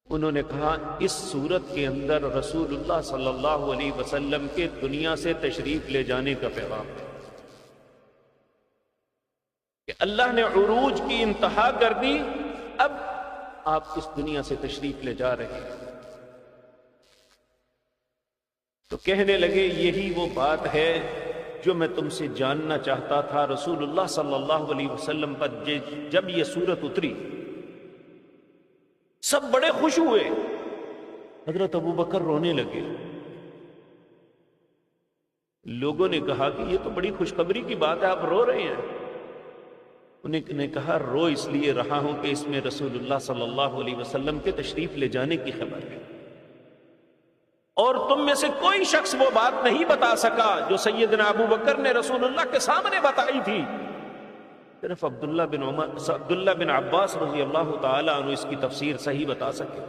انہوں نے کہا اس صورت کے اندر رسول اللہ صلی اللہ علیہ وسلم کے دنیا سے تشریف لے جانے کا پیغام ہے کہ اللہ نے عروج کی انتہا کر دی، اب آپ اس دنیا سے تشریف لے جا رہے ہیں۔ تو کہنے لگے یہی وہ بات ہے جو میں تم سے جاننا چاہتا تھا۔ رسول اللہ صلی اللہ علیہ وسلم پر جب یہ صورت اتری سب بڑے خوش ہوئے، حضرت ابوبکر رونے لگے۔ لوگوں نے کہا کہ یہ تو بڑی خوشخبری کی بات ہے، آپ رو رہے ہیں۔ انہیں نے کہا رو اس لیے رہا ہوں کہ اس میں رسول اللہ صلی اللہ علیہ وسلم کے تشریف لے جانے کی خبر ہے، اور تم میں سے کوئی شخص وہ بات نہیں بتا سکا جو سیدنا ابوبکر نے رسول اللہ کے سامنے بتائی تھی، صرف عبداللہ بن عباس رضی اللہ تعالی عنہ اس کی تفسیر صحیح بتا سکے۔